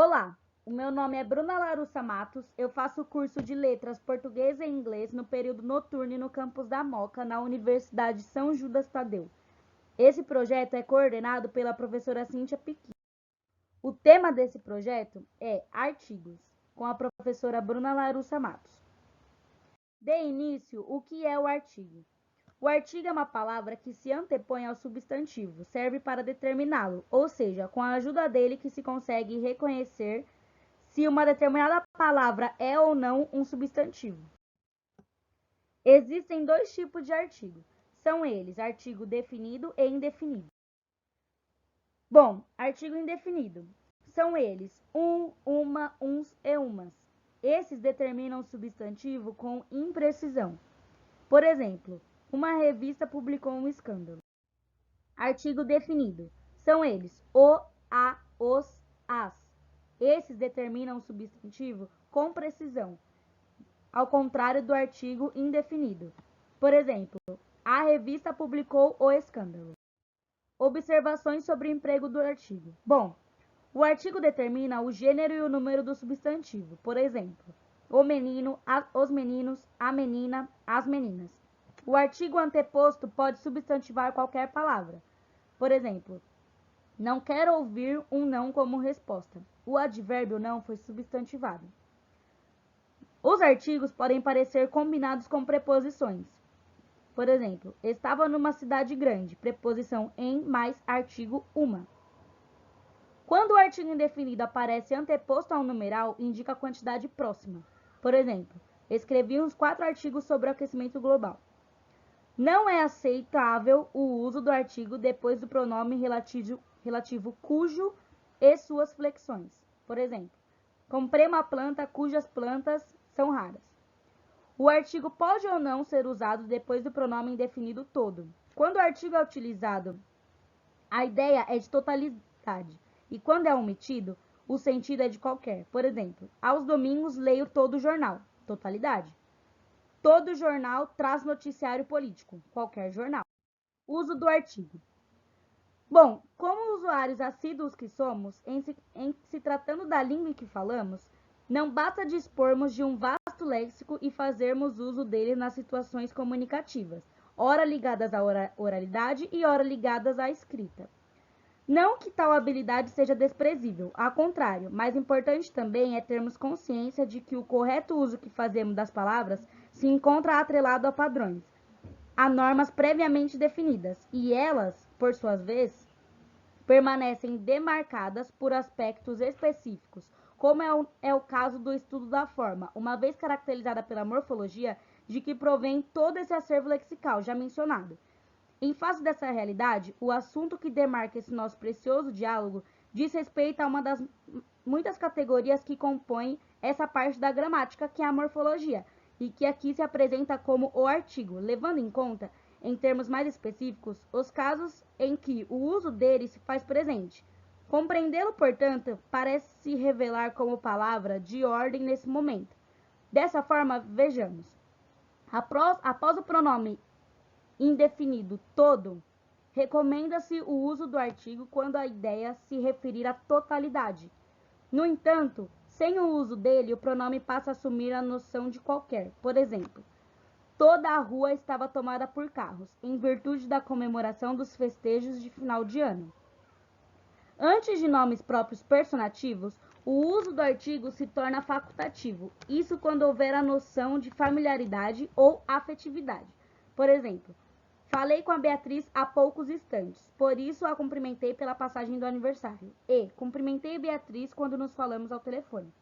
Olá, o meu nome é Bruna Larussa Matos, eu faço o curso de Letras Português e Inglês no período noturno no campus da Moca, na Universidade São Judas Tadeu. Esse projeto é coordenado pela professora Cíntia Piqui. O tema desse projeto é Artigos, com a professora Bruna Larussa Matos. De início, o que é o artigo? O artigo é uma palavra que se antepõe ao substantivo, serve para determiná-lo, ou seja, com a ajuda dele que se consegue reconhecer se uma determinada palavra é ou não um substantivo. Existem dois tipos de artigo. São eles, artigo definido e indefinido. Bom, artigo indefinido. São eles uma, uns e umas. Esses determinam o substantivo com imprecisão. Por exemplo, uma revista publicou um escândalo. Artigo definido. São eles o, a, os, as. Esses determinam o substantivo com precisão, ao contrário do artigo indefinido. Por exemplo, a revista publicou o escândalo. Observações sobre o emprego do artigo. Bom, o artigo determina o gênero e o número do substantivo. Por exemplo, o menino, os meninos, a menina, as meninas. O artigo anteposto pode substantivar qualquer palavra. Por exemplo, não quero ouvir um não como resposta. O advérbio não foi substantivado. Os artigos podem parecer combinados com preposições. Por exemplo, estava numa cidade grande, preposição em mais artigo uma. Quando o artigo indefinido aparece anteposto a um numeral, indica a quantidade próxima. Por exemplo, escrevi uns 4 artigos sobre o aquecimento global. Não é aceitável o uso do artigo depois do pronome relativo cujo e suas flexões. Por exemplo, comprei uma planta cujas plantas são raras. O artigo pode ou não ser usado depois do pronome indefinido todo. Quando o artigo é utilizado, a ideia é de totalidade. E quando é omitido, o sentido é de qualquer. Por exemplo, aos domingos leio todo o jornal. Totalidade. Todo jornal traz noticiário político. Qualquer jornal. Uso do artigo. Bom, como usuários assíduos que somos, em se tratando da língua em que falamos, não basta dispormos de um vasto léxico e fazermos uso dele nas situações comunicativas, ora ligadas à oralidade e ora ligadas à escrita. Não que tal habilidade seja desprezível, ao contrário, mais importante também é termos consciência de que o correto uso que fazemos das palavras se encontra atrelado a padrões, a normas previamente definidas, e elas, por sua vez, permanecem demarcadas por aspectos específicos, como é o caso do estudo da forma, uma vez caracterizada pela morfologia, de que provém todo esse acervo lexical já mencionado. Em face dessa realidade, o assunto que demarca esse nosso precioso diálogo diz respeito a uma das muitas categorias que compõem essa parte da gramática, que é a morfologia, e que aqui se apresenta como o artigo, levando em conta, em termos mais específicos, os casos em que o uso dele se faz presente. Compreendê-lo, portanto, parece se revelar como palavra de ordem nesse momento. Dessa forma, vejamos. Após o pronome indefinido todo, recomenda-se o uso do artigo quando a ideia se referir à totalidade. No entanto, sem o uso dele, o pronome passa a assumir a noção de qualquer. Por exemplo, toda a rua estava tomada por carros, em virtude da comemoração dos festejos de final de ano. Antes de nomes próprios personativos, o uso do artigo se torna facultativo, isso quando houver a noção de familiaridade ou afetividade. Por exemplo, falei com a Beatriz há poucos instantes, por isso a cumprimentei pela passagem do aniversário. E cumprimentei Beatriz quando nos falamos ao telefone.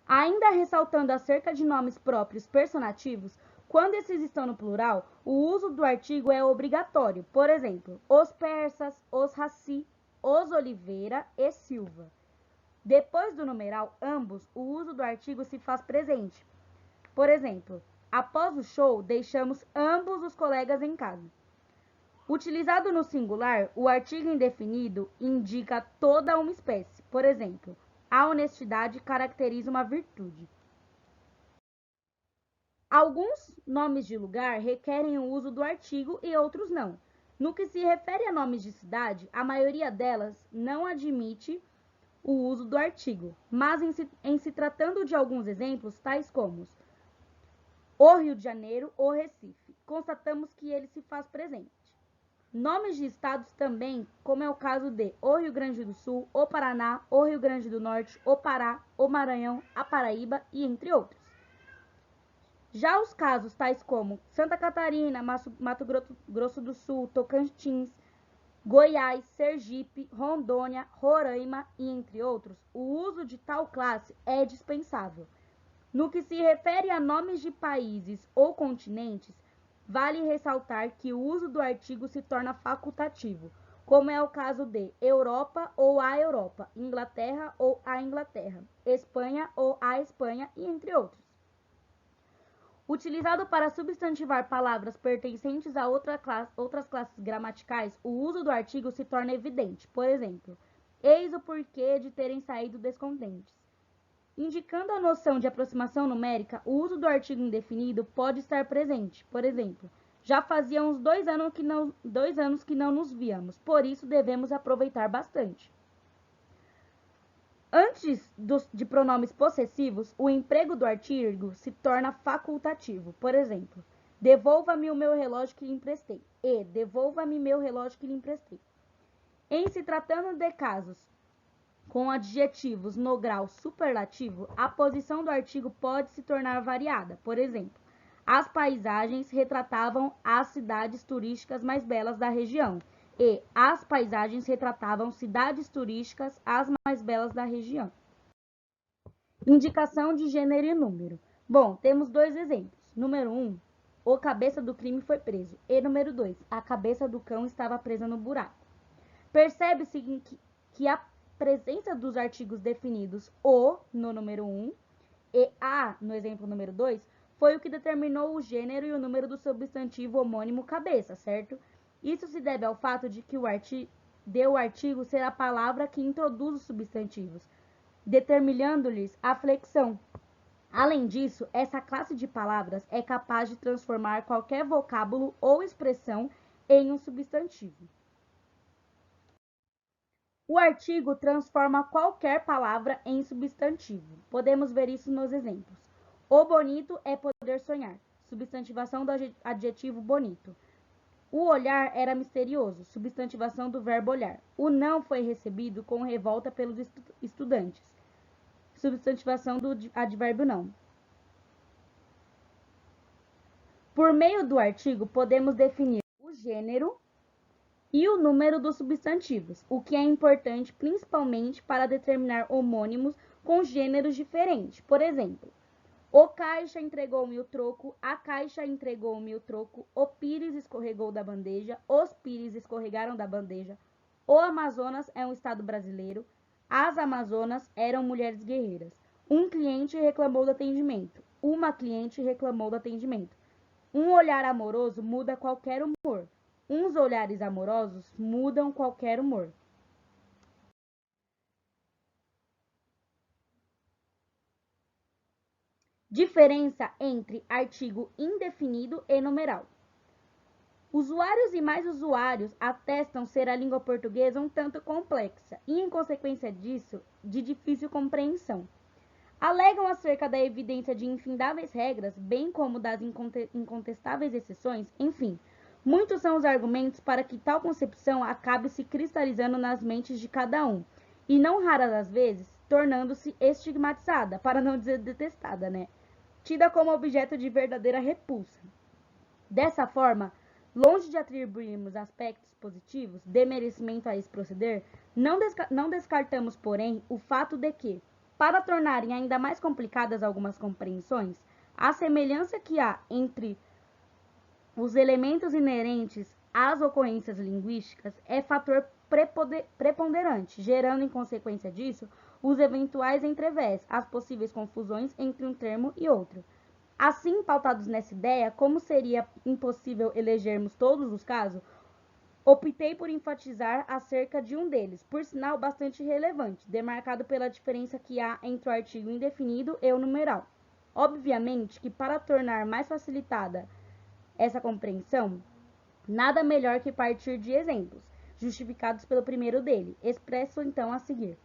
Ainda ressaltando acerca de nomes próprios personativos, quando esses estão no plural, o uso do artigo é obrigatório. Por exemplo, os persas, os raci, os Oliveira e Silva. Depois do numeral ambos, o uso do artigo se faz presente. Por exemplo, após o show, deixamos ambos os colegas em casa. Utilizado no singular, o artigo indefinido indica toda uma espécie. Por exemplo, a honestidade caracteriza uma virtude. Alguns nomes de lugar requerem o uso do artigo e outros não. No que se refere a nomes de cidade, a maioria delas não admite o uso do artigo, mas em se tratando de alguns exemplos, tais como o Rio de Janeiro ou Recife, constatamos que ele se faz presente. Nomes de estados também, como é o caso de o Rio Grande do Sul, o Paraná, o Rio Grande do Norte, o Pará, o Maranhão, a Paraíba e entre outros. Já os casos tais como Santa Catarina, Mato Grosso do Sul, Tocantins, Goiás, Sergipe, Rondônia, Roraima e entre outros, o uso de tal classe é dispensável. No que se refere a nomes de países ou continentes, vale ressaltar que o uso do artigo se torna facultativo, como é o caso de Europa ou a Europa, Inglaterra ou a Inglaterra, Espanha ou a Espanha e entre outros. Utilizado para substantivar palavras pertencentes a outras classes gramaticais, o uso do artigo se torna evidente. Por exemplo, eis o porquê de terem saído descontentes. Indicando a noção de aproximação numérica, o uso do artigo indefinido pode estar presente. Por exemplo, já fazia uns 2 anos que não nos víamos, por isso devemos aproveitar bastante. Antes de pronomes possessivos, o emprego do artigo se torna facultativo. Por exemplo, devolva-me o meu relógio que lhe emprestei. E devolva-me meu relógio que lhe emprestei. Em se tratando de casos com adjetivos no grau superlativo, a posição do artigo pode se tornar variada. Por exemplo, as paisagens retratavam as cidades turísticas mais belas da região. E as paisagens retratavam cidades turísticas as mais belas da região. Indicação de gênero e número. Bom, temos 2 exemplos. Número 1, o cabeça do crime foi preso. E número 2, a cabeça do cão estava presa no buraco. Percebe-se que a presença dos artigos definidos o no número 1 e a no exemplo número 2 foi o que determinou o gênero e o número do substantivo homônimo cabeça, certo? Isso se deve ao fato de que o artigo ser a palavra que introduz os substantivos, determinando-lhes a flexão. Além disso, essa classe de palavras é capaz de transformar qualquer vocábulo ou expressão em um substantivo. O artigo transforma qualquer palavra em substantivo. Podemos ver isso nos exemplos. O bonito é poder sonhar, substantivação do adjetivo bonito. O olhar era misterioso, substantivação do verbo olhar. O não foi recebido com revolta pelos estudantes, substantivação do advérbio não. Por meio do artigo, podemos definir o gênero e o número dos substantivos, o que é importante principalmente para determinar homônimos com gêneros diferentes. Por exemplo, o caixa entregou-me o troco, a caixa entregou-me o troco, o pires escorregou da bandeja, os pires escorregaram da bandeja, o Amazonas é um estado brasileiro, as Amazonas eram mulheres guerreiras, um cliente reclamou do atendimento, uma cliente reclamou do atendimento. Um olhar amoroso muda qualquer humor, uns olhares amorosos mudam qualquer humor. Diferença entre artigo indefinido e numeral. Usuários e mais usuários atestam ser a língua portuguesa um tanto complexa e, em consequência disso, de difícil compreensão. Alegam acerca da evidência de infindáveis regras, bem como das incontestáveis exceções, enfim. Muitos são os argumentos para que tal concepção acabe se cristalizando nas mentes de cada um, e não raras as vezes, tornando-se estigmatizada, para não dizer detestada, né? Tida como objeto de verdadeira repulsa. Dessa forma, longe de atribuirmos aspectos positivos de merecimento a esse proceder, não descartamos, porém, o fato de que, para tornarem ainda mais complicadas algumas compreensões, a semelhança que há entre os elementos inerentes às ocorrências linguísticas é fator preponderante, gerando, em consequência disso, os eventuais entrevés, as possíveis confusões entre um termo e outro. Assim, pautados nessa ideia, como seria impossível elegermos todos os casos, optei por enfatizar acerca de um deles, por sinal bastante relevante, demarcado pela diferença que há entre o artigo indefinido e o numeral. Obviamente que, para tornar mais facilitada essa compreensão, nada melhor que partir de exemplos, justificados pelo primeiro dele, expresso então a seguir.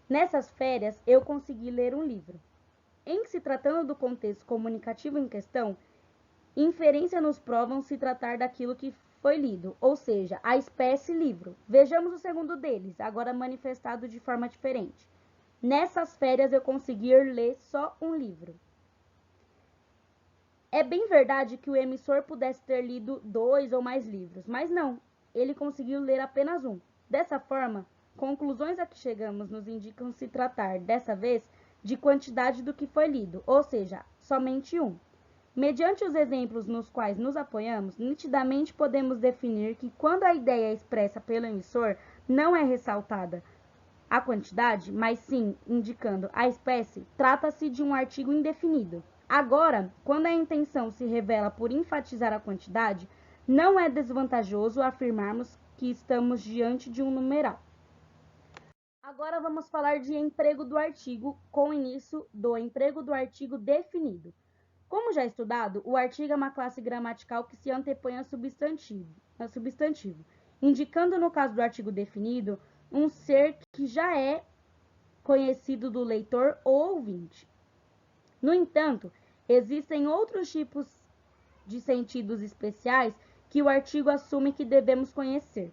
Nessas férias, eu consegui ler um livro. Em se tratando do contexto comunicativo em questão, inferência nos provam se tratar daquilo que foi lido, ou seja, a espécie livro. Vejamos o segundo deles, agora manifestado de forma diferente. Nessas férias eu consegui ler só um livro. É bem verdade que o emissor pudesse ter lido 2 ou mais livros, mas não, ele conseguiu ler apenas um. Dessa forma, conclusões a que chegamos nos indicam se tratar, dessa vez, de quantidade do que foi lido, ou seja, somente um. Mediante os exemplos nos quais nos apoiamos, nitidamente podemos definir que quando a ideia expressa pelo emissor não é ressaltada a quantidade, mas sim indicando a espécie, trata-se de um artigo indefinido. Agora, quando a intenção se revela por enfatizar a quantidade, não é desvantajoso afirmarmos que estamos diante de um numeral. Agora vamos falar de emprego do artigo, com o início do emprego do artigo definido. Como já estudado, o artigo é uma classe gramatical que se antepõe ao substantivo, indicando, no caso do artigo definido, um ser que já é conhecido do leitor ou ouvinte. No entanto, existem outros tipos de sentidos especiais que o artigo assume que devemos conhecer.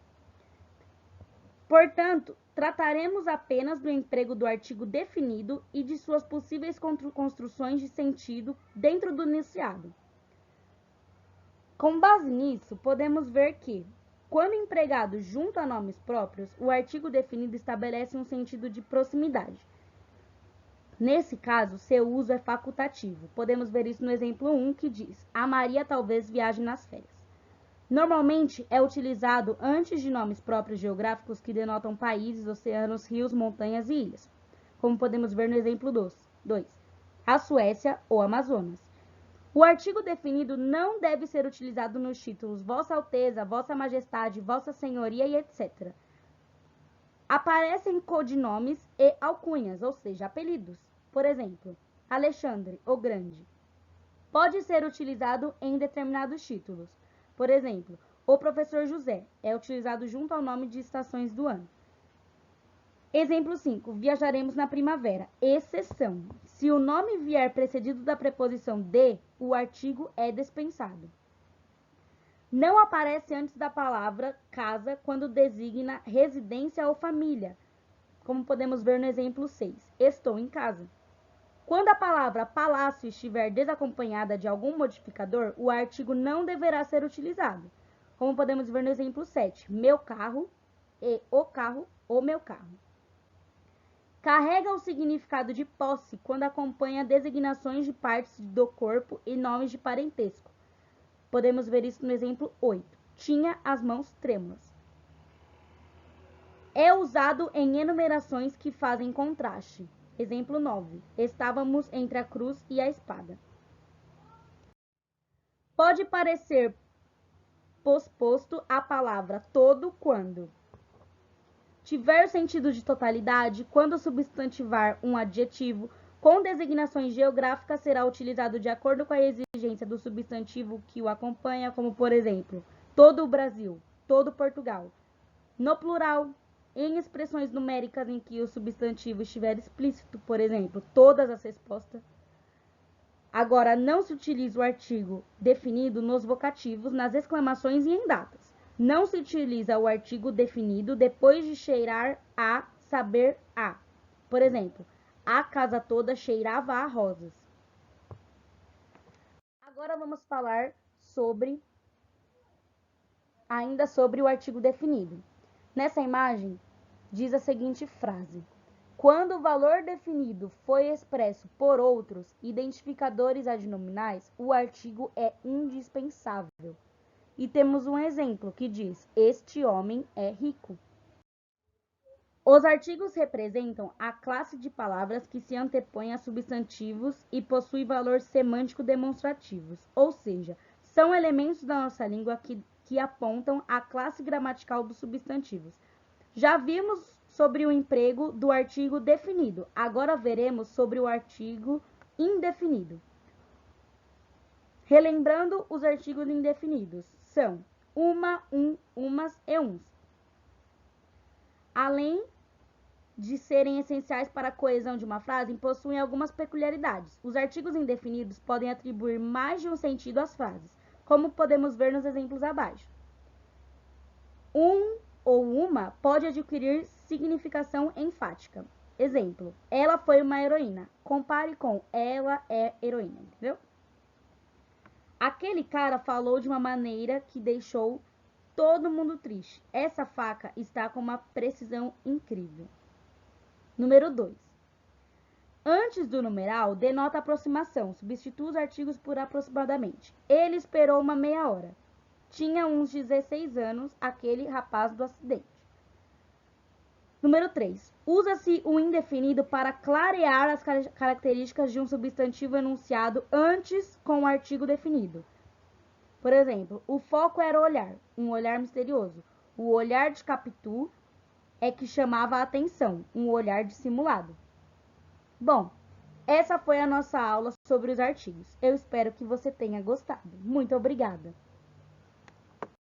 Portanto, trataremos apenas do emprego do artigo definido e de suas possíveis construções de sentido dentro do enunciado. Com base nisso, podemos ver que, quando empregado junto a nomes próprios, o artigo definido estabelece um sentido de proximidade. Nesse caso, seu uso é facultativo. Podemos ver isso no exemplo 1, que diz: a Maria talvez viaje nas férias. Normalmente é utilizado antes de nomes próprios geográficos que denotam países, oceanos, rios, montanhas e ilhas, como podemos ver no exemplo 2, a Suécia ou Amazonas. O artigo definido não deve ser utilizado nos títulos Vossa Alteza, Vossa Majestade, Vossa Senhoria e etc. Aparecem codinomes e alcunhas, ou seja, apelidos. Por exemplo, Alexandre, o Grande. Pode ser utilizado em determinados títulos. Por exemplo, o professor José é utilizado junto ao nome de estações do ano. Exemplo 5. Viajaremos na primavera. Exceção. Se o nome vier precedido da preposição de, o artigo é dispensado. Não aparece antes da palavra casa quando designa residência ou família, como podemos ver no exemplo 6. Estou em casa. Quando a palavra palácio estiver desacompanhada de algum modificador, o artigo não deverá ser utilizado, como podemos ver no exemplo 7. Meu carro e o meu carro. Carrega o significado de posse quando acompanha designações de partes do corpo e nomes de parentesco. Podemos ver isso no exemplo 8. Tinha as mãos trêmulas. É usado em enumerações que fazem contraste. Exemplo 9. Estávamos entre a cruz e a espada. Pode parecer posposto a palavra todo quando tiver sentido de totalidade, quando substantivar um adjetivo com designações geográficas será utilizado de acordo com a exigência do substantivo que o acompanha, como por exemplo, todo o Brasil, todo Portugal. No plural, em expressões numéricas em que o substantivo estiver explícito, por exemplo, todas as respostas. Agora, não se utiliza o artigo definido nos vocativos, nas exclamações e em datas. Não se utiliza o artigo definido depois de cheirar a, saber a. Por exemplo, a casa toda cheirava a rosas. Agora vamos falar ainda sobre o artigo definido. Nessa imagem, diz a seguinte frase: quando o valor definido foi expresso por outros identificadores adnominais, o artigo é indispensável. E temos um exemplo que diz: este homem é rico. Os artigos representam a classe de palavras que se antepõem a substantivos e possuem valor semântico demonstrativos, ou seja, são elementos da nossa língua que apontam a classe gramatical dos substantivos. Já vimos sobre o emprego do artigo definido, agora veremos sobre o artigo indefinido. Relembrando, os artigos indefinidos são uma, um, umas e uns. Além de serem essenciais para a coesão de uma frase, possuem algumas peculiaridades. Os artigos indefinidos podem atribuir mais de um sentido às frases, como podemos ver nos exemplos abaixo. Um ou uma pode adquirir significação enfática. Exemplo, ela foi uma heroína. Compare com ela é heroína, entendeu? Aquele cara falou de uma maneira que deixou todo mundo triste. Essa faca está com uma precisão incrível. Número 2. Antes do numeral, denota aproximação. Substitua os artigos por aproximadamente. Ele esperou uma meia hora. Tinha uns 16 anos, aquele rapaz do acidente. Número 3. Usa-se o indefinido para clarear as características de um substantivo enunciado antes com o artigo definido. Por exemplo, o foco era o olhar, um olhar misterioso. O olhar de Capitu é que chamava a atenção, um olhar dissimulado. Bom, essa foi a nossa aula sobre os artigos. Eu espero que você tenha gostado. Muito obrigada!